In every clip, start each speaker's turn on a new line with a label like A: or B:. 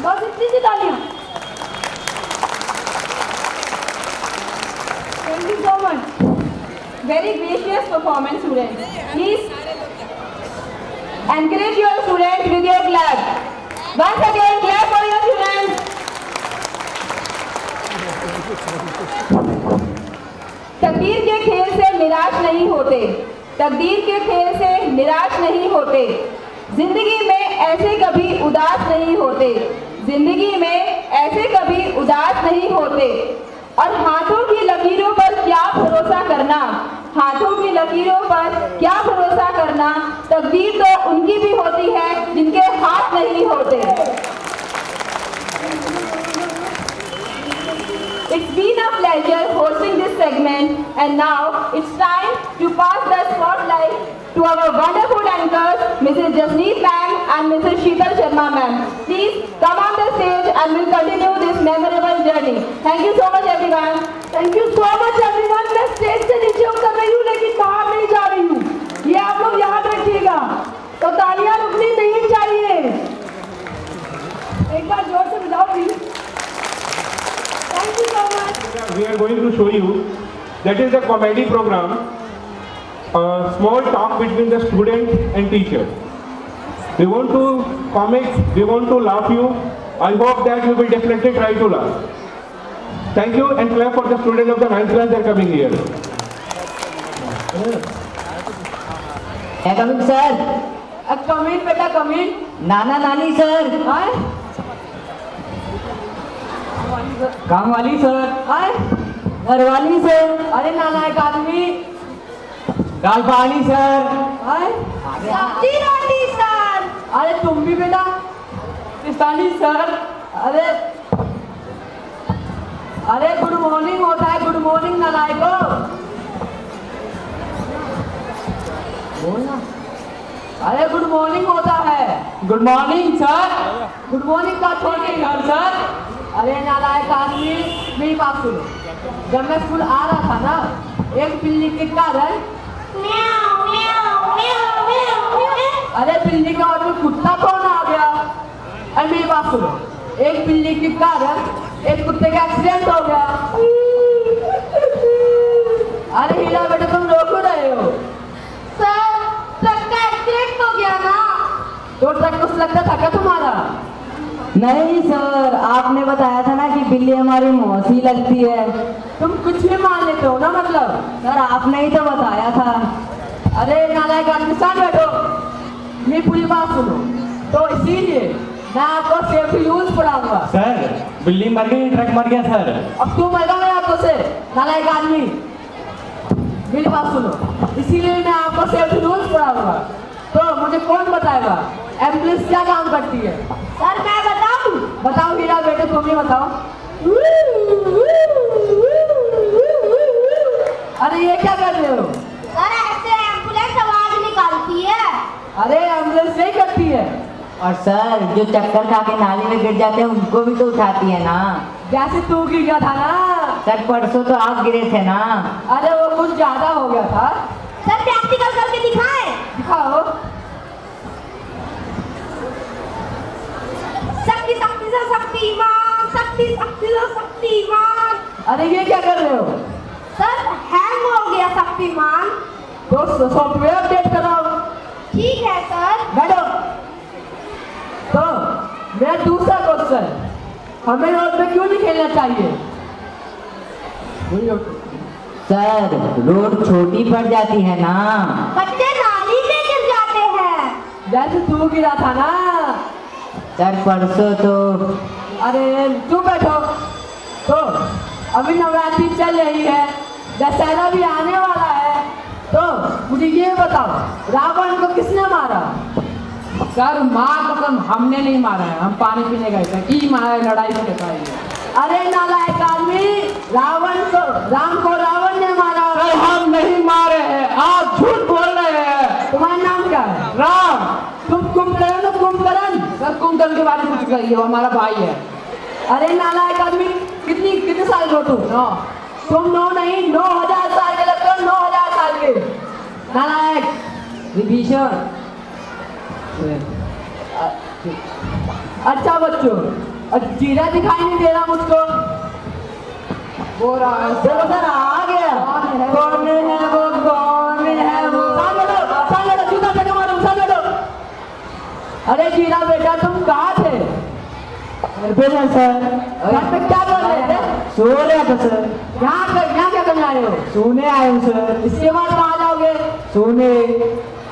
A: बस इतनी सी तालियां। Thank you so much. Very gracious performance, students. Please encourage your students with your clap. Once again, clap for your students. तकदीर के खेल से निराश नहीं होते, तकदीर के खेल से निराश नहीं होते, जिंदगी में ऐसे कभी उदास नहीं होते, जिंदगी में ऐसे कभी उदास नहीं होते। और हाथों की लकीरों पर क्या भरोसा करना, हाथों की लकीरों पर क्या भरोसा करना, तकदीर तो उनकी भी होती है जिनके हाथ नहीं होते। It's been a pleasure hosting this segment, and now it's time to pass the spotlight to our wonderful anchors, Mrs. Jasneet ma'am and Mrs. Sheetal Sharma ma'am. Please come on the stage and we'll continue this memorable journey. Thank you so much everyone.
B: Thank you so much everyone. मैं stage से नीचे उतर रही हूँ लेकिन बाहर नहीं जा रही हूँ, ये आप लोग याद रखिएगा। तो तालियां रुकनी नहीं चाहिए। एक बार जोर से बजाओ please. Thank you so much.
C: We are going to show you that is the comedy program, a small talk between the student and teacher. We want to comic, we want to laugh you. I hope that you will definitely try to laugh. Thank you and clap for the students of the 9th class that are coming here.
D: Come in, sir.
B: Come in, beta, come in.
D: नाना नानी sir.
B: हाय
D: काम वाली sir.
B: हाय
D: घर वाली sir.
B: अरे नालायक आदमी।
D: गाल पानी सर।
B: हाय
A: सब्जी रोटी सर।
B: अरे तुम भी बेटा किस्तानी सर। अरे अरे गुड मॉर्निंग होता है, गुड मॉर्निंग नालायको। बोलना। अरे गुड मॉर्निंग होता है।
D: Good morning sir.
B: Good morning का छोड़ के घर सर। अरे नालायक आदमी मेरी बात सुनो, जब मैं स्कूल आ रहा था ना, एक बिल्ली के कारण अरे बिल्ली का और कुत्ता कौन आ गया। अरे मेरी बात सुनो, एक बिल्ली के कारण एक कुत्ते का एक्सीडेंट हो गया। अरे हीरा बेटा तुम रो क्यों रहे हो।
A: सर ट्रक का एक्सीडेंट हो गया ना।
B: तो ट्रक कुछ लगता था क्या तुम्हारा।
D: नहीं सर, आपने बताया था ना कि बिल्ली हमारी मौसी लगती है।
B: तुम कुछ भी मान लेते हो ना मतलब।
D: सर आपने ही तो बताया था।
B: अरे नालायक आदमी साथ बैठो, मेरी पूरी बात सुनो। तो इसीलिए मैं आपको सेफ्टी रूल्स पढ़ाऊंगा।
D: सर बिल्ली मर गई, ट्रक मर गया सर।
B: अब तू मर गया आपको से नालायक आदमी, मेरी बात सुनो। इसीलिए मैं आपको सेफ्टी रूल्स पढ़ाऊंगा। तो मुझे कौन बताएगा एम्बुलेंस क्या काम करती है।
A: सर मैं बताऊं।
B: बताओ हीरा बेटे, तुम ही बताओ। अरे ये क्या कर रहे हो।
A: सर ऐसे एम्बुलेंस आवाज निकालती है।
B: अरे एम्बुलेंस नहीं करती है।
D: और सर जो चक्कर खा के नाली में गिर जाते हैं उनको भी तो उठाती है ना।
B: जैसे तू गिर गया था ना।
D: सर परसों तो आप गिरे थे ना।
B: अरे वो कुछ ज्यादा हो गया था।
A: सर प्रैक्टिकल करके दिखाएं।
B: दिखाओ।
A: शक्ति शक्ति से शक्तिमान, शक्ति शक्ति से शक्तिमान।
B: अरे ये क्या कर रहे हो।
A: सर हैंग हो गया शक्तिमान।
B: तो सॉफ्टवेयर अपडेट कराओ।
A: ठीक है सर।
B: बैठो। तो मेरा दूसरा क्वेश्चन, हमें रोड पे क्यों नहीं खेलना चाहिए।
D: सर रोड छोटी पड़ जाती है ना।
A: बच्चे नाली में गिर जाते हैं।
B: जैसे तू गिरा था ना।
D: सर परसों तो।
B: अरे तू बैठो। तो अभी नवरात्रि चल रही है, दशहरा भी आने वाला है, तो मुझे ये बताओ रावण को किसने मारा।
E: सर माँ कसम हमने नहीं मारा है, हम पानी पीने गए थे। की मारा लड़ाई में कहता
B: अरे नालायक आदमी, राम को रावण ने मारा।
E: सर हम नहीं मारे हैं, आप झूठ बोल रहे हैं।
B: तुम्हारा नाम क्या है।
E: राम।
B: तुम कुंभकर्ण हो, कुंभकर्ण।
E: सर कुंदन के बारे में कुछ कहिए, वो हमारा भाई है।
B: अरे नालायक आदमी, कितने साल हो तुम। 9। तुम 9 नहीं 9000 साल के लगते हो। 9000 साल के नालायक।
D: विभीषण।
B: अच्छा बच्चों, और जीरा दिखाई नहीं दे रहा मुझको।
E: वो रहा है
D: देखो सर आ गया। कौन है वो, कौन है वो?
B: साले लो, जूता फेंको मारो, साले लो। अरे जीरा बेटा तुम कहाँ थे?
D: घर पे था सर।
B: घर पे क्या कर रहे थे?
D: सो रहा था सर।
B: यहाँ क्या करने आए हो?
D: सोने आए हूँ सर।
B: इसके बाद कहाँ जाओगे?
D: सोने।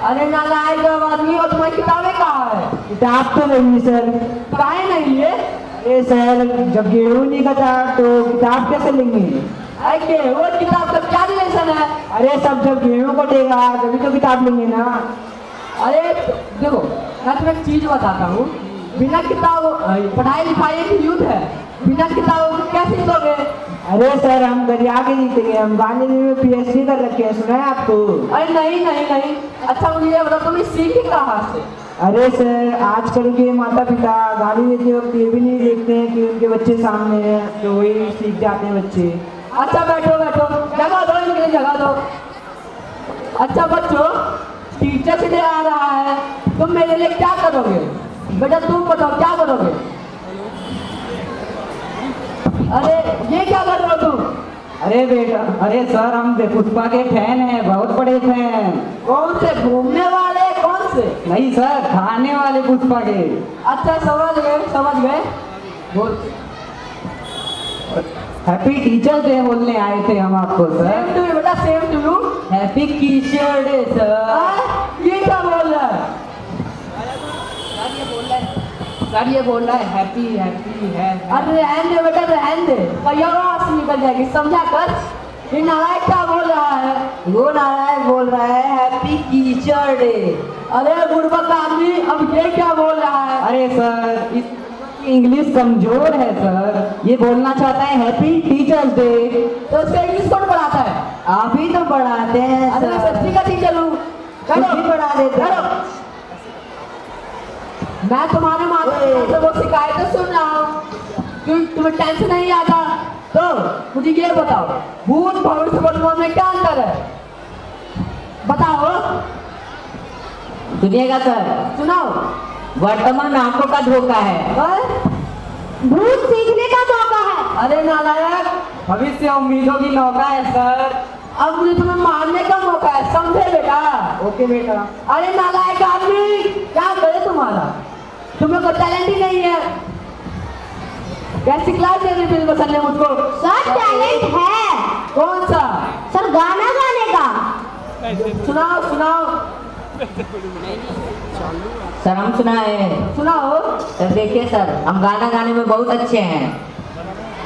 B: अरे नालायक आदमी, और तुम्हारी किताबें कहाँ है?
D: किताब तो नहीं सर।
B: काहे नहीं है?
D: अरे सर जब गेहूं नहीं कटा तो किताब कैसे लेंगे?
B: अरे गेहूं और किताब का क्या रिलेशन है?
D: अरे सब जब गेहूं कटेगा तभी तो किताब लेंगे ना।
B: अरे देखो, मैं तुम्हें एक चीज बताता हूँ। बिना किताब पढ़ाई लिखाई एक युद्ध है, बिना किताब कैसे जीतोगे?
D: अरे सर हम गरिया के जीतेंगे, हम गाने में PhD कर रखे हैं, सुना है आपको?
B: अरे नहीं नहीं नहीं। अच्छा मुझे ये बताओ, तुम सीखी कहाँ से?
D: अरे सर आजकल के माता पिता गाली देते वक्त ये भी नहीं देखते हैं कि उनके बच्चे सामने हैं, तो वही सीख जाते हैं बच्चे।
B: अच्छा बैठो बैठो, जगह दो इनके लिए, जगह दो। अच्छा बच्चों, टीचर से आ रहा है, तुम मेरे लिए क्या करोगे? बेटा तुम बताओ क्या करोगे? अरे ये क्या कर रहे हो तुम?
D: अरे बेटा, अरे सर हम पुष्पा के फैन हैं, बहुत बड़े फैन।
B: कौन से घूमने वाले, कौन से?
D: नहीं सर खाने वाले पुष्पा के।
B: अच्छा समझ गए समझ गए। बोल।
D: हैप्पी टीचर्स डे बोलने आए थे हम आपको
B: सेम
D: सर।
B: टू यू बेटा, same to you.
D: Happy teacher day sir.
B: ये क्या बोल रहा है?
E: सर ये बोल रहा है हैप्पी हैप्पी है।
B: अरे रहन दे बेटा, रहन दे, कहीं और आवाज निकल जाएगी, समझा कर। ये नारायण क्या बोल रहा है?
D: वो नारायण बोल रहा है हैप्पी टीचर डे।
B: अरे बुड़बक आदमी, अब ये क्या बोल रहा है?
D: अरे सर इस इंग्लिश कमजोर है सर, ये बोलना चाहता है हैप्पी टीचर्स डे।
B: तो उसका इंग्लिश कौन पढ़ाता है?
D: आप ही तो पढ़ाते हैं
B: अरे मैं
D: सर।
B: सच्ची का टीचर हूँ।
D: खुद ही पढ़ा देते हैं।
B: मैं तुम्हारे माता से वो शिकायतें सुन रहा हूँ, क्यों तुम्हें टेंशन नहीं आता? तो मुझे ये बताओ, भूत भविष्य वर्तमान में क्या अंतर है? बताओ।
D: सुनिएगा सर,
B: सुनाओ।
D: वर्तमान आंखों का धोखा है,
B: भूत सीखने का मौका है। अरे नालायक,
D: भविष्य उम्मीदों की नौका है सर।
B: अब मुझे तुम्हें मारने का मौका है, समझे बेटा?
D: ओके बेटा।
B: अरे नालायक आदमी, क्या करे तुम्हारा? तुम्हें कोई टैलेंट ही नहीं है। कैसी क्लास दे रही फिल्म पसंद है मुझको?
F: सर टैलेंट है।
B: कौन सा?
F: सर गाना गाने का।
B: सुनाओ सुनाओ
D: सर हम सुनाए।
B: सुनाओ।
D: सर देखिए सर, हम गाना गाने में बहुत अच्छे हैं,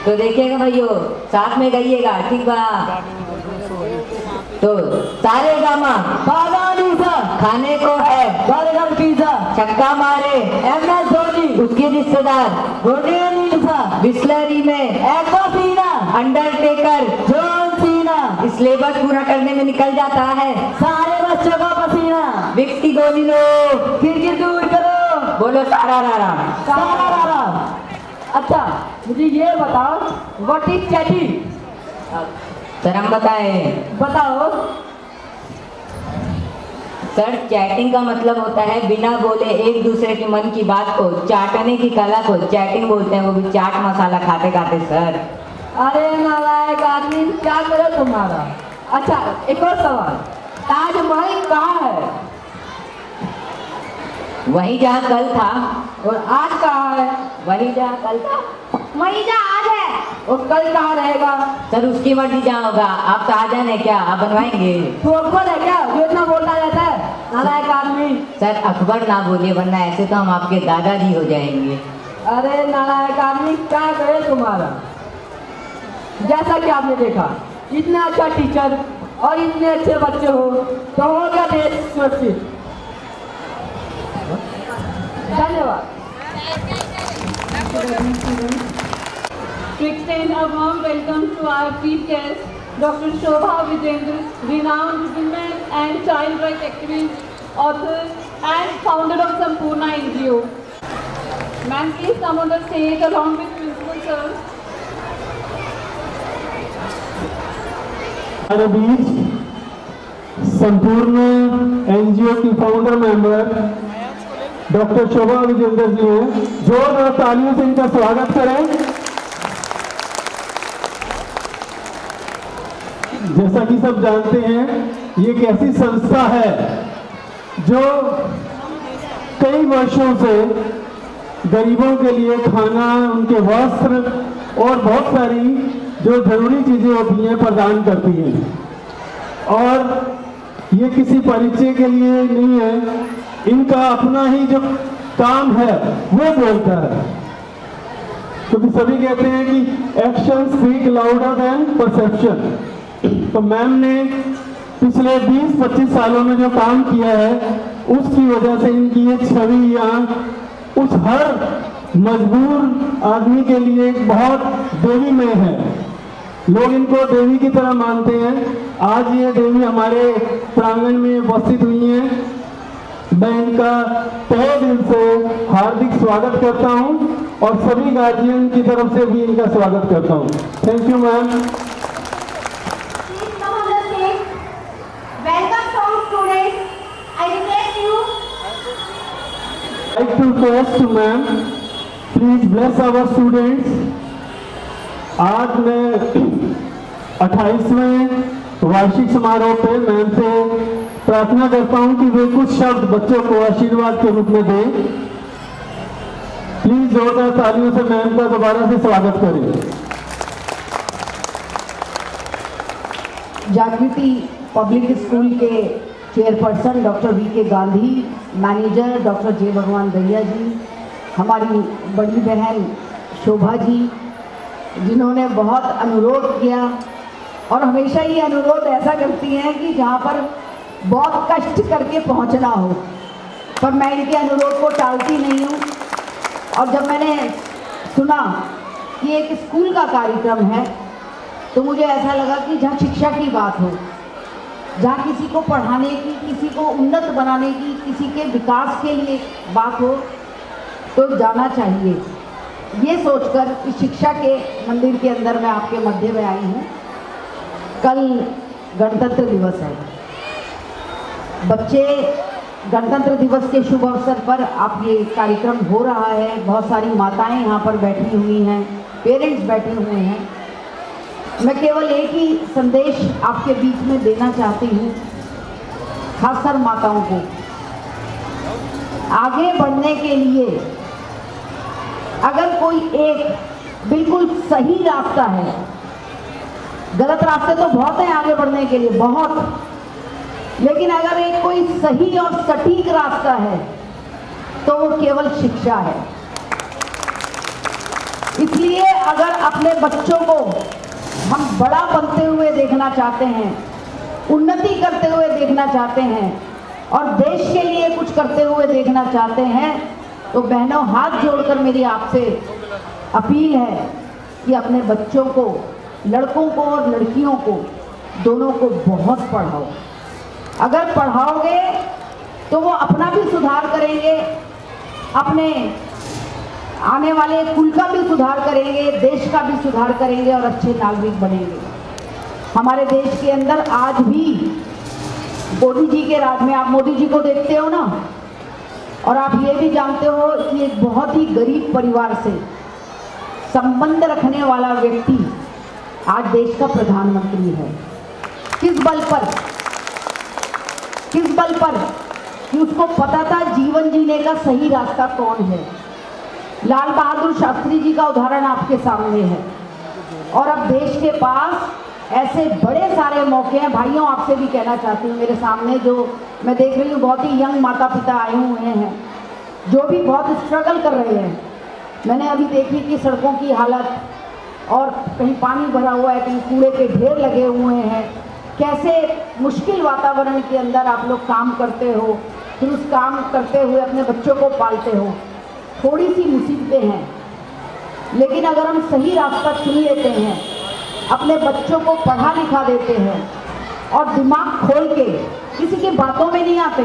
D: तो देखिएगा भाइयों, साथ में गाइएगा, ठीक बा? तो सारे गामा खाने को है बर्गर पिज्जा, छक्का मारे MS धोनी, उसके रिश्तेदार बिस्लरी में एक्वाफीना, अंडरटेकर जॉन सीना। सिलेबस पूरा करने में निकल जाता है सारे बच्चों का पसीना। विक्स की गोली लो, खिड़की दूर करो, बोलो सारा रारा सारा रारा।
B: अच्छा मुझे ये बताओ, व्हाट इज चैटिंग?
D: सर हम बताएं।
B: बताओ।
D: सर चैटिंग का मतलब होता है बिना बोले एक दूसरे के मन की बात को चाटने की कला को चैटिंग बोलते हैं, वो भी चाट मसाला खाते खाते सर।
B: अरे नालायक आदमी, क्या करे तुम्हारा? अच्छा एक और सवाल, ताजमहल कहाँ है?
D: वही जहाँ कल था।
B: और आज कहाँ है?
D: वही जहाँ कल था।
F: वही जो आज है।
B: और कल कहाँ रहेगा?
D: सर उसकी मर्जी जहाँ होगा। आप शाहजहां है क्या, आप बनवाएंगे?
B: तू अकबर है क्या जो इतना बोलता रहता है, नालायक आदमी?
D: सर अकबर ना बोलिए, वरना ऐसे तो हम आपके दादाजी हो जाएंगे।
B: अरे नालायक आदमी, क्या करे तुम्हारा? जैसा कि आपने देखा, इतना अच्छा टीचर और इतने अच्छे बच्चे हो तो होगा देश सुरक्षित। धन्यवाद।
A: 16 a warm welcome to our chief guest, Dr. Shobha Vijendra, renowned women and child rights activist, author and founder of Sampurna NGO. Ma'am, please come on the stage along with principal sir.
C: हमारे बीच संपूर्ण NGO की founder member doctor शोभा विजेंद्र जी हैं। जोरदार तालियों से इनका स्वागत करें। जैसा कि सब जानते हैं, ये एक ऐसी संस्था है जो कई वर्षों से गरीबों के लिए खाना, उनके वस्त्र और बहुत सारी जो जरूरी चीजें होती हैं प्रदान करती है। और ये किसी परिचय के लिए नहीं है, इनका अपना ही जो काम है वो बोलता है, क्योंकि सभी कहते हैं कि action speak louder than perception. तो मैम ने पिछले 20-25 सालों में जो काम किया है उसकी वजह से इनकी ये छवि यहाँ उस हर मजबूर आदमी के लिए एक बहुत देवीमय है। लोग इनको देवी की तरह मानते हैं। आज ये देवी हमारे प्रांगण में उपस्थित हुई हैं। मैं इनका तहे दिल से हार्दिक स्वागत करता हूं और सभी गार्जियन की तरफ से भी इनका स्वागत करता हूं। Thank you ma'am.
F: Welcome song students. I request you.
C: I like to request to ma'am, please bless our students. आज मैं 28वें वार्षिक समारोह पे मैम से प्रार्थना करता हूं कि वे कुछ शब्द बच्चों को आशीर्वाद के रूप में दें। प्लीज जोरदार तालियों से मैम का दोबारा से स्वागत करें।
B: जागृति पब्लिक स्कूल के chairperson doctor V K. Gandhi, manager doctor J. Bhagwan Dahiya जी, हमारी बड़ी बहन शोभा जी, जिन्होंने बहुत अनुरोध किया और हमेशा ये अनुरोध ऐसा करती हैं कि जहाँ पर बहुत कष्ट करके पहुँचना हो, पर मैं इनके अनुरोध को टालती नहीं हूँ। और जब मैंने सुना कि एक स्कूल का कार्यक्रम है तो मुझे ऐसा लगा कि जहाँ शिक्षा की बात हो, जहाँ किसी को पढ़ाने की, किसी को उन्नत बनाने की, किसी के विकास के लिए बात हो तो जाना चाहिए। ये सोचकर कि शिक्षा के मंदिर के अंदर मैं आपके मध्य में आई हूँ। कल गणतंत्र दिवस है। बच्चे गणतंत्र दिवस के शुभ अवसर पर आप ये कार्यक्रम हो रहा है, बहुत सारी माताएं यहाँ पर बैठी हुई हैं, पेरेंट्स बैठे हुए हैं। मैं केवल एक ही संदेश आपके बीच में देना चाहती हूँ, खासकर माताओं को। आगे बढ़ने के लिए अगर कोई एक बिल्कुल सही रास्ता है, गलत रास्ते तो बहुत हैं आगे बढ़ने के लिए, बहुत, लेकिन अगर एक कोई सही और सटीक रास्ता है तो वो केवल शिक्षा है। इसलिए अगर अपने बच्चों को हम बड़ा बनते हुए देखना चाहते हैं, उन्नति करते हुए देखना चाहते हैं और देश के लिए कुछ करते हुए देखना चाहते हैं, तो बहनों हाथ जोड़कर मेरी आपसे अपील है कि अपने बच्चों को, लड़कों को और लड़कियों को, दोनों को बहुत पढ़ाओ। अगर पढ़ाओगे तो वो अपना भी सुधार करेंगे, अपने आने वाले कुल का भी सुधार करेंगे, देश का भी सुधार करेंगे और अच्छे नागरिक बनेंगे। हमारे देश के अंदर आज भी मोदी जी के राज में, आप मोदी जी को देखते हो ना, और आप ये भी जानते हो कि एक बहुत ही गरीब परिवार से संबंध रखने वाला व्यक्ति आज देश का प्रधानमंत्री है। किस बल पर? किस बल पर? कि उसको पता था जीवन जीने का सही रास्ता कौन है। लाल बहादुर शास्त्री जी का उदाहरण आपके सामने है। और अब देश के पास ऐसे बड़े सारे मौके हैं। भाइयों, आपसे भी कहना चाहती हूँ, मेरे सामने जो मैं देख रही हूँ बहुत ही यंग माता पिता आए हुए हैं जो भी बहुत स्ट्रगल कर रहे हैं। मैंने अभी देखी कि सड़कों की हालत, और कहीं पानी भरा हुआ है, कहीं कूड़े के ढेर लगे हुए हैं। कैसे मुश्किल वातावरण के अंदर आप लोग काम करते हो, फिर उस काम करते हुए अपने बच्चों को पालते हो। थोड़ी सी मुसीबतें हैं, लेकिन अगर हम सही रास्ता चुन लेते हैं, अपने बच्चों को पढ़ा लिखा देते हैं और दिमाग खोल के, किसी की बातों में नहीं आते,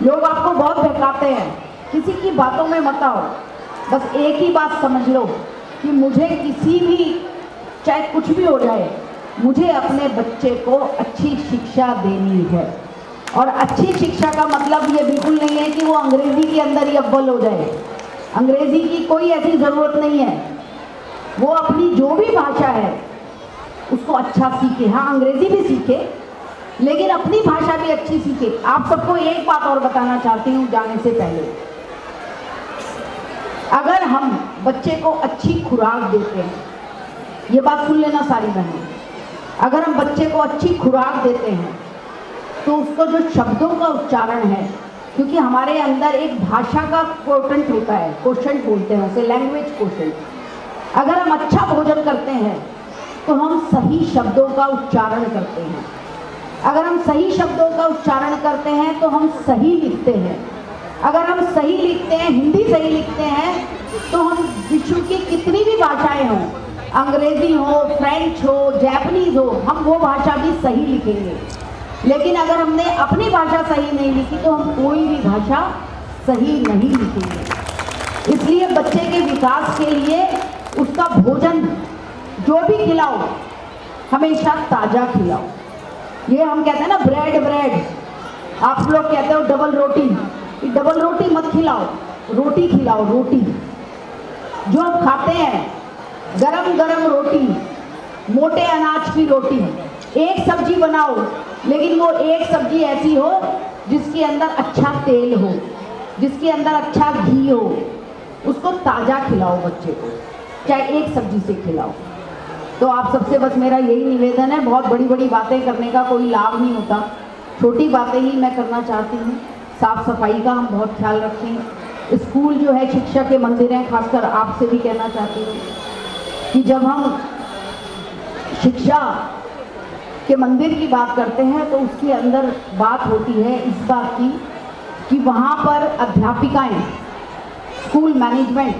B: लोग आपको बहुत बहकाते हैं, किसी की बातों में मत आओ। बस एक ही बात समझ लो कि मुझे किसी भी, चाहे कुछ भी हो जाए, मुझे अपने बच्चे को अच्छी शिक्षा देनी है। और अच्छी शिक्षा का मतलब ये बिल्कुल नहीं है कि वो अंग्रेजी के अंदर ही अव्वल हो जाए। अंग्रेजी की कोई ऐसी ज़रूरत नहीं है। वो अपनी जो भी भाषा है उसको अच्छा सीखे। हाँ, अंग्रेजी भी सीखे, लेकिन अपनी भाषा भी अच्छी सीखे। आप सबको एक बात और बताना चाहती हूँ जाने से पहले, अगर हम बच्चे को अच्छी खुराक देते हैं, ये बात सुन लेना सारी बहनें, अगर हम बच्चे को अच्छी खुराक देते हैं तो उसको जो शब्दों का उच्चारण है, क्योंकि हमारे अंदर एक भाषा का कोशेंट होता है, कोशेंट बोलते हैं उसे, लैंग्वेज कोशेंट। अगर हम अच्छा भोजन करते हैं तो हम सही शब्दों का उच्चारण करते हैं। अगर हम सही शब्दों का उच्चारण करते हैं तो हम सही लिखते हैं। अगर हम सही लिखते हैं, हिंदी सही लिखते हैं, तो हम विश्व की कितनी भी भाषाएं हों, अंग्रेजी हो, फ्रेंच हो, जैपनीज हो, हम वो भाषा भी सही लिखेंगे। लेकिन अगर हमने अपनी भाषा सही नहीं लिखी तो हम कोई भी भाषा सही नहीं लिखेंगे। इसलिए बच्चे के विकास के लिए उसका भोजन जो भी खिलाओ हमेशा ताज़ा खिलाओ। ये हम कहते हैं ना ब्रेड ब्रेड, आप लोग कहते हो डबल रोटी, डबल रोटी मत खिलाओ, रोटी खिलाओ। रोटी जो हम खाते हैं, गरम गरम रोटी, मोटे अनाज की रोटी। एक सब्जी बनाओ, लेकिन वो एक सब्जी ऐसी हो जिसके अंदर अच्छा तेल हो, जिसके अंदर अच्छा घी हो। उसको ताज़ा खिलाओ बच्चे को, चाहे एक सब्जी से खिलाओ। तो आप सबसे बस मेरा यही निवेदन है, बहुत बड़ी बड़ी बातें करने का कोई लाभ नहीं होता, छोटी बातें ही मैं करना चाहती हूँ। साफ सफाई का हम बहुत ख्याल रखें। स्कूल जो है शिक्षा के मंदिर हैं, खासकर आपसे भी कहना चाहती हूँ कि जब हम शिक्षा के मंदिर की बात करते हैं तो उसके अंदर बात होती है इस बात की कि वहाँ पर अध्यापिकाएं, स्कूल मैनेजमेंट,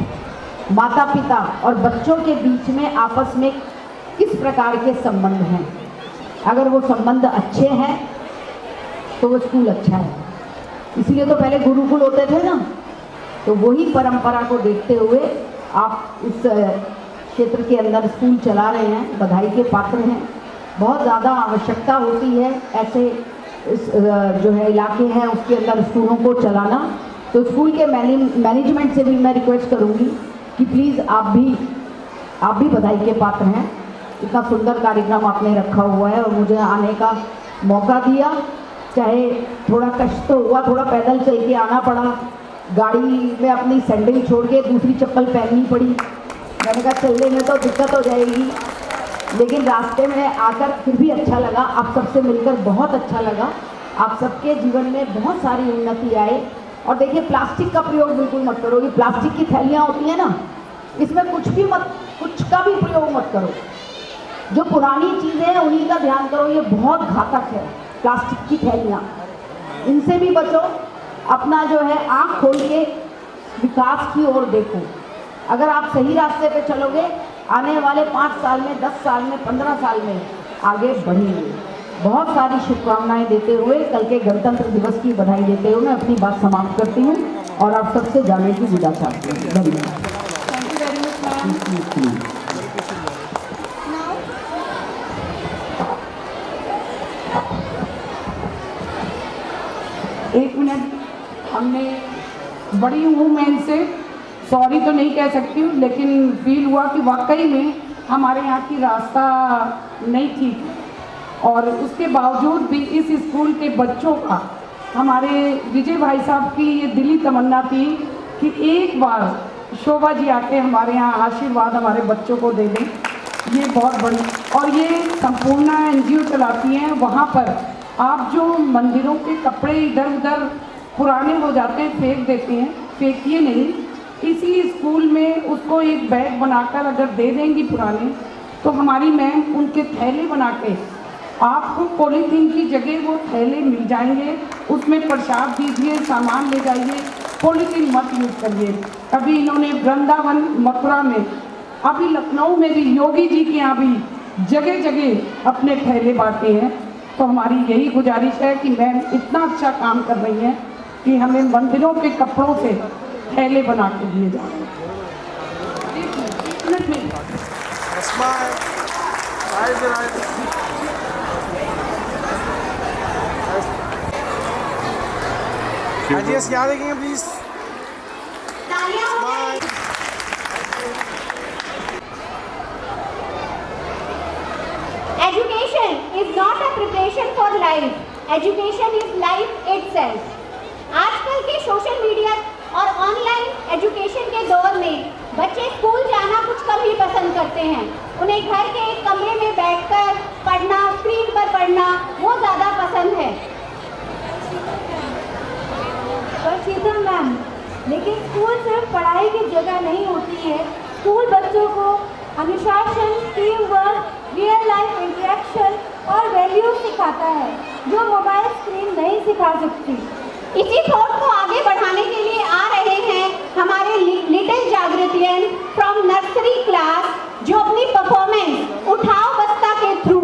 B: माता पिता और बच्चों के बीच में आपस में किस प्रकार के संबंध हैं। अगर वो संबंध अच्छे हैं तो वो स्कूल अच्छा है। इसलिए तो पहले गुरुकुल होते थे ना, तो वही परंपरा को देखते हुए आप इस क्षेत्र के अंदर स्कूल चला रहे हैं, बधाई के पात्र हैं। बहुत ज़्यादा आवश्यकता होती है ऐसे जो है इलाके हैं उसके अंदर स्कूलों को चलाना। तो स्कूल के मैनेजमेंट से भी मैं रिक्वेस्ट करूंगी कि प्लीज़ आप भी बधाई के पात्र हैं। इतना सुंदर कार्यक्रम आपने रखा हुआ है और मुझे आने का मौका दिया, चाहे थोड़ा कष्ट तो हुआ, थोड़ा पैदल चल के आना पड़ा, गाड़ी में अपनी सैंडल छोड़ के दूसरी चप्पल पहननी पड़ी। मैंने कहा चलने में तो दिक्कत हो जाएगी, लेकिन रास्ते में आकर फिर भी अच्छा लगा। आप सबसे मिलकर बहुत अच्छा लगा। आप सबके जीवन में बहुत सारी उन्नति आए। और देखिए, प्लास्टिक का प्रयोग बिल्कुल मत करो। ये प्लास्टिक की थैलियाँ होती हैं ना, इसमें कुछ का भी प्रयोग मत करो। जो पुरानी चीज़ें हैं उन्हीं का ध्यान करो। ये बहुत घातक है प्लास्टिक की थैलियाँ, इनसे भी बचो। अपना जो है आँख खोल के विकास की ओर देखो। अगर आप सही रास्ते पे चलोगे, आने वाले 5 साल में, 10 साल में, 15 साल में आगे बढ़ेंगे। बहुत सारी शुभकामनाएं देते हुए, कल के गणतंत्र दिवस की बधाई देते हुए मैं अपनी बात समाप्त करती हूँ और आप सबसे जाने की विदा चाहती हूँ। धन्यवाद।
E: एक मिनट, हमने बड़ी हूँ मैं इनसे सॉरी तो नहीं कह सकती हूँ, लेकिन फील हुआ कि वाकई में हमारे यहाँ की रास्ता नहीं थी और उसके बावजूद भी इस स्कूल के बच्चों का, हमारे विजय भाई साहब की ये दिली तमन्ना थी कि एक बार शोभा जी आके हमारे यहाँ आशीर्वाद हमारे बच्चों को दे दें। ये बहुत बड़ी, और ये संपूर्ण NGO चलाती हैं। वहाँ पर आप जो मंदिरों के कपड़े इधर उधर पुराने हो जाते हैं फेंक देते हैं, फेंकिए नहीं। इसी स्कूल में उसको एक बैग बनाकर अगर दे देंगी पुराने, तो हमारी मैम उनके थैले बना के आपको पॉलीथीन की जगह वो थैले मिल जाएंगे। उसमें प्रसाद दीजिए, सामान ले जाइए, पॉलीथीन मत यूज़ करिए। अभी इन्होंने वृंदावन, मथुरा में, अभी लखनऊ में भी योगी जी के यहाँ भी जगह जगह अपने थैले बांटे हैं। तो हमारी यही गुजारिश है कि मैम इतना अच्छा काम कर रही हैं कि हमें मंदिरों के कपड़ों से थैले बना के दिए जाएं।
G: हाँ जी, यहाँ देखेंगे प्लीज।
F: तालियां हो गई। Education is not a preparation for life. Education is life itself. आजकल के सोशल मीडिया और ऑनलाइन एजुकेशन के दौर में बच्चे स्कूल जाना कुछ कम ही पसंद करते हैं। उन्हें घर के एक कमरे में बैठकर पढ़ना, स्क्रीन पर पढ़ना वो ज़्यादा पसंद है।
H: शीतल मैम, लेकिन स्कूल सिर्फ पढ़ाई की जगह नहीं होती है। स्कूल बच्चों को अनुशासन, team work, real life interaction और वैल्यूज सिखाता है जो मोबाइल स्क्रीन नहीं सिखा सकती।
F: इसी थॉट को आगे बढ़ाने के लिए आ रहे हैं हमारे लिटिल जागृतियन फ्रॉम नर्सरी क्लास, जो अपनी परफॉर्मेंस उठाओ बस्ता के थ्रू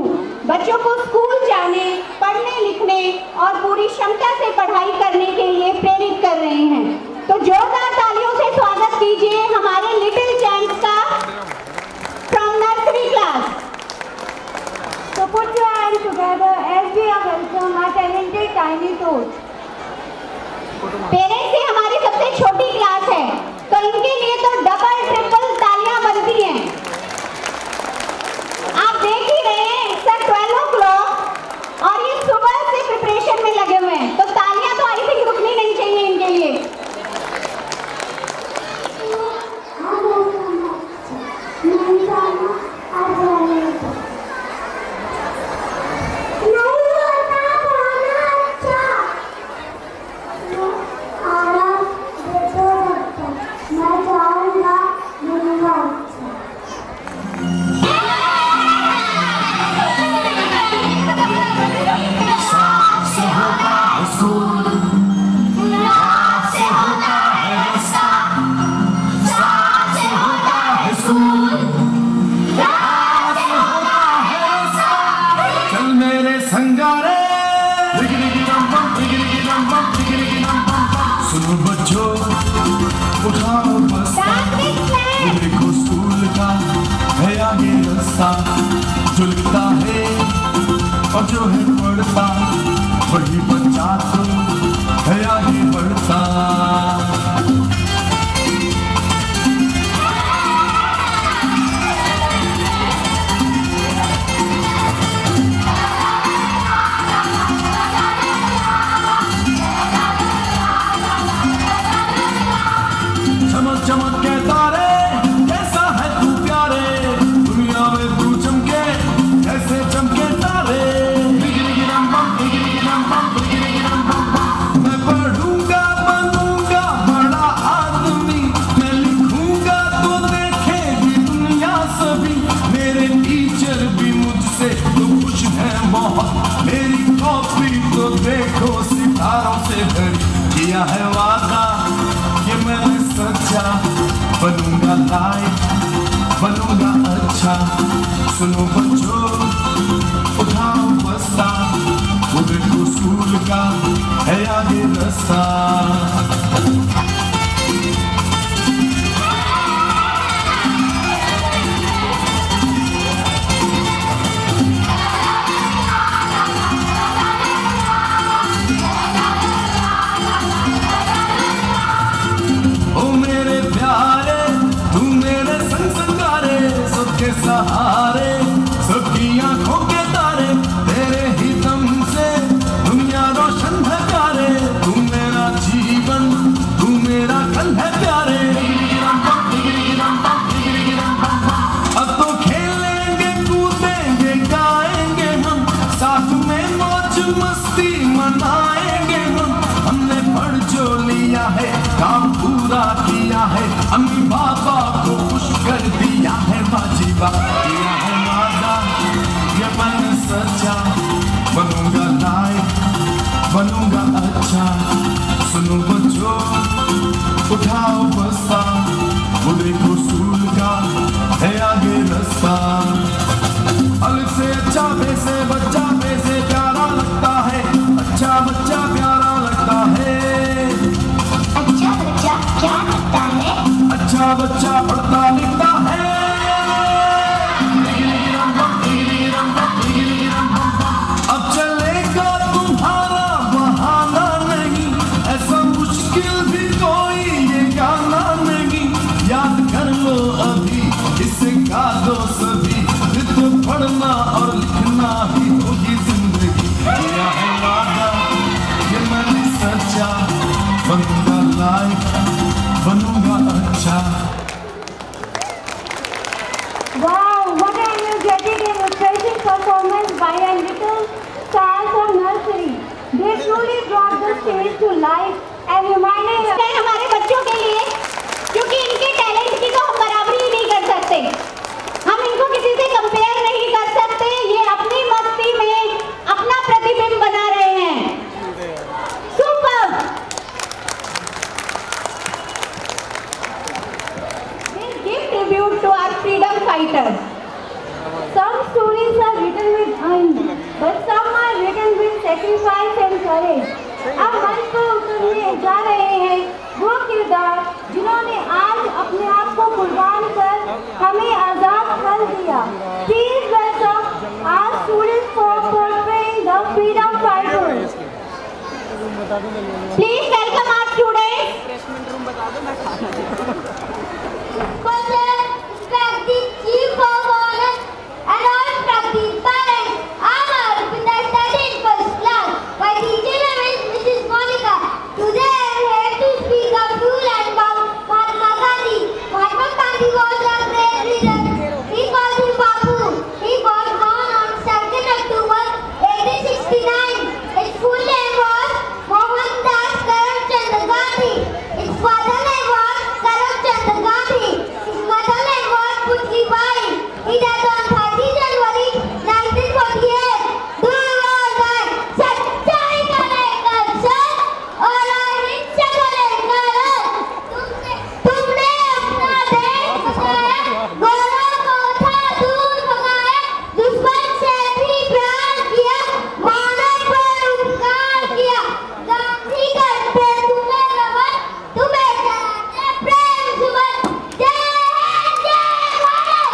F: बच्चों को स्कूल जाने, पढ़ने लिखने और पूरी क्षमता से पढ़ाई करने के लिए प्रेरित कर रहे हैं। तो जोरदार तालियों से स्वागत कीजिए हमारे लिटिल जैंट्स का from nursery class.
H: So put your hands together as we are welcome our talented tiny toads.
F: Parents ही हमारी सबसे छोटी क्लास है, तो इनके लिए तो डबल ट्रिपल तालियां बनती हैं। आप देख ही रहे हैं सर 12 o'clock और ये सुबह से प्रिपरेशन में लगे हुए हैं, तो तालियां तो आई थिंक रुकनी नहीं चाहिए इनके लिए।
I: जो लिखता है और जो है पढ़ता, वही बच्चा तो है आगे बढ़ता। चमक चमक के तारे, कैसा है तू प्यारे, दुनिया में तू चमके ऐसे चमके तारे। मैं पढ़ूंगा बनूंगा बड़ा आदमी, मैं लिखूंगा तो देखेगी दुनिया सभी। मेरे टीचर भी मुझसे तो खुश है बहुत, मेरी कॉपी तो देखो सितारों से भरी। किया है वादा कि मैं सच्चा बनूंगा, लाइफ बनूंगा अच्छा। सुनो बच्चों उठाओ बस्ता, वो देखो स्कूल का है आगे रास्ता। सहारे सबकी आंखों के तारे, तेरे ही दम से दुनिया रोशन है प्यारे। तू मेरा जीवन, तू मेरा कल है प्यारे। अब तो खेलेंगे कूदेंगे गाएंगे हम, साथ में मौज मस्ती मनाएंगे हम। हमने पढ़ जो लिया है काम पूरा किया है, अम्मी बाबा को खुश कर दिया है। बाजीबा किया है वादा ये मैं सच्चा बनूंगा, लाइफ बनूंगा अच्छा। सुनो बच्चों उठाओ बस्ता, वो देखो स्कूल का है आगे रास्ता। अलग से अच्छा वैसे बच्चा वैसे प्यारा लगता है, अच्छा बच्चा प्यारा लगता है।
F: अच्छा बच्चा क्या लगता है?
I: अच्छा बच्चा पढ़ता लिखता है। अब चलेगा तुम्हारा बहाना नहीं, ऐसा
H: Wow, what an energetic and refreshing performance by a little stars from nursery. They truly brought the stage to life and reminded us.
F: हमारे बच्चों के लिए, क्योंकि इनके टैलेंट की तो हम बराबरी ही नहीं कर सकते, हम इनको किसी से कंपेयर नहीं कर सकते। ये अपनी मस्ती में अपना प्रतिबिंब बना रहे हैं। Super. We'll give tribute to our freedom fighters.
H: Some stories are written with hand, but some are written with sacrifice and courage. अब मंच पर उतरने जा रहे हैं वो किरदार जिन्होंने आज अपने आप को कुर्बान कर हमें आजाद कर दिया। Please welcome our students for portraying the freedom fighters.
F: Please welcome our students.
H: Respected Chief of Honor and all respected parents, I'm Arpita, studying first class. My teacher name is Mrs. Monica. Today I'm here to speak of school and about Mahatma Gandhi. Mahatma Gandhi was a great leader. We call him Bapu. He was born on 2nd October 1869. His full name was Mohandas Karamchand Gandhi. His father name was Karamchand Gandhi. His mother name was Putli Bai. He died on 30 January 1948. Do you all that? सच्चाई का लेकर चल और अहिंसा का लेकर रल। तुमने अपना देश बचाया, गौरव को था दूर भगाया, दुश्मन से भी प्यार किया, मानव पर उपकार किया। गांधी करते तुम्हें नमन, तुम्हें कराते प्रेम सुमन। जय हिंद, जय Bharat.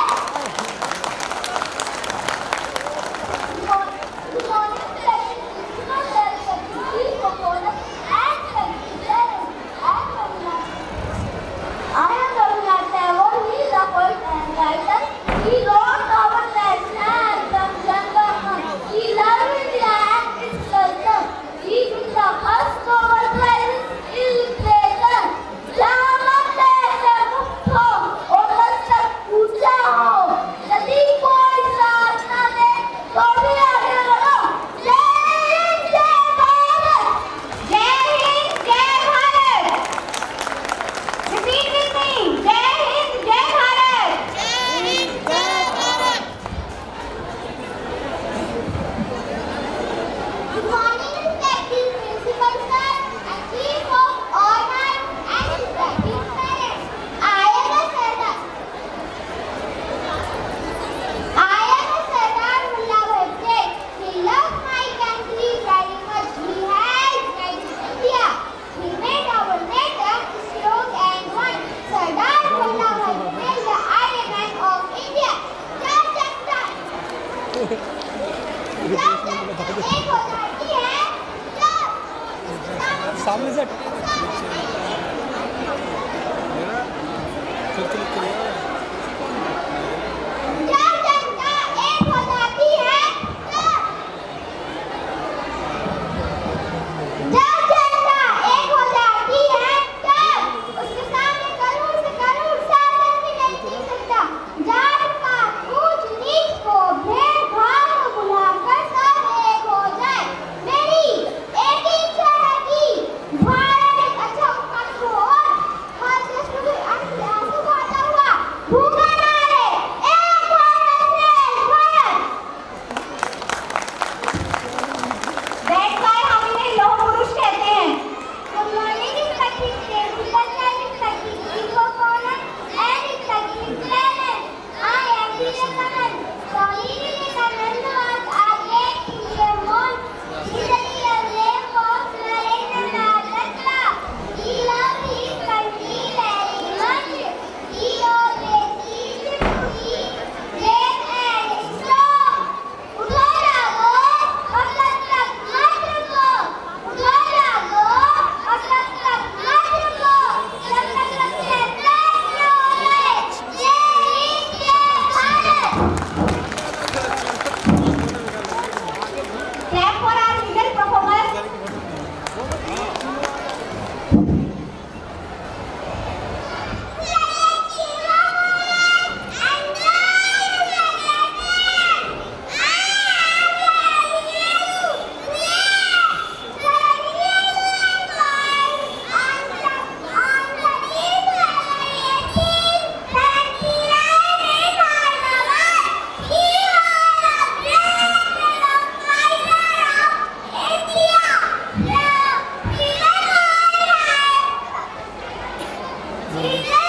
H: I am Rabindranath Tagore. He is a poet and writer. He wrote our national anthem, Jan Gan Man. He loved India and its culture. He took the first Nobel Prize in literature. जहाँ हम देश से मुक्त हो और मस्तक ऊंचा हो, यदि कोई साथ न दे तो भी आगे बढ़ो। जय हिंद, जय भारत।
F: जय हिंद, जय भारत। Repeat with me. जय हिंद, जय Bharat.
H: Good morning, respected principal sir and chief of honor and respected parents. I am a Sardar Vallabh Bhai. He loves my country very much. He has guided India. He made our nation strong and one. Sardar Vallabh Bhai Patel, the Iron Man of India. Jai Jagta. जब जनता एक हो जाती है,
G: सामने से
H: जब जनता एक हो जाती है, जब जनता एक हो जाती है, तब उसके सामने करोड़ से करोड़ शासन भी नहीं टिक सकता। जात पात ऊंच नीच को भेदभाव को भुलाकर सब एक हो जाए। मेरी एक ही इच्छा है कि Bharat India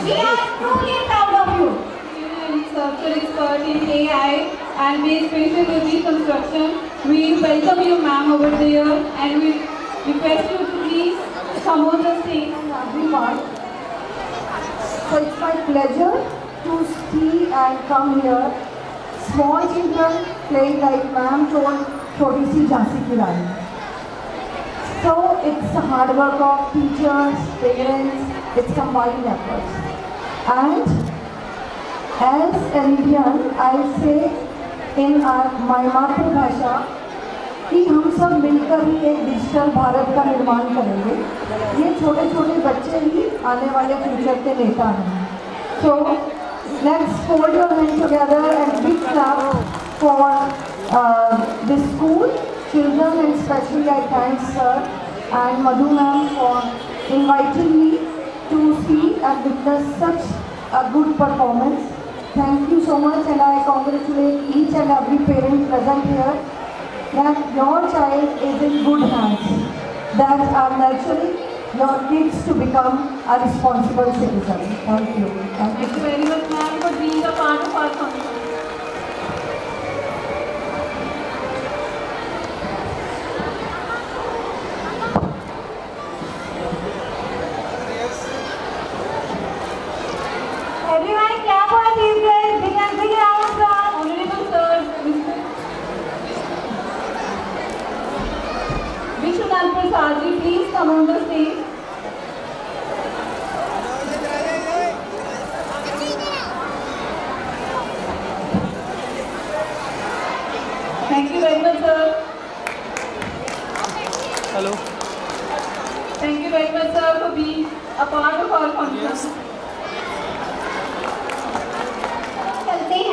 F: We are truly proud of you.
A: Software expert in AI and base special reconstruction. We welcome you, ma'am, over there, and we request you to please come on the stage.
H: Everyone. So it's my pleasure to see and come here. Small children playing like ma'am told Choti Si Jhansi Ki Rani. So it's the hard work of teachers, parents, it's combined efforts. And as an Indian, I say in my मातृभाषा कि हम सब मिलकर ही एक digital Bharat का निर्माण करेंगे। ये छोटे छोटे बच्चे ही आने वाले फ्यूचर के नेता हैं। So let's hold your hands together and big clap for this school, children, and especially I thank sir and Madhu ma'am for inviting me to see and witness such a good performance. Thank you so much, and I congratulate each and every parent present here that your child is in good hands, that are nurturing your kids to become a responsible citizen. Thank you.
A: Thank you very much, ma'am, for being a part of our function.
H: Everyone clap for these guys. Big round of applause.
A: Honorable sir, Vishwanath Prasad ji, please come on the stage. Thank you very much, sir.
G: Hello.
A: Thank you very much, sir, for being a part of our function.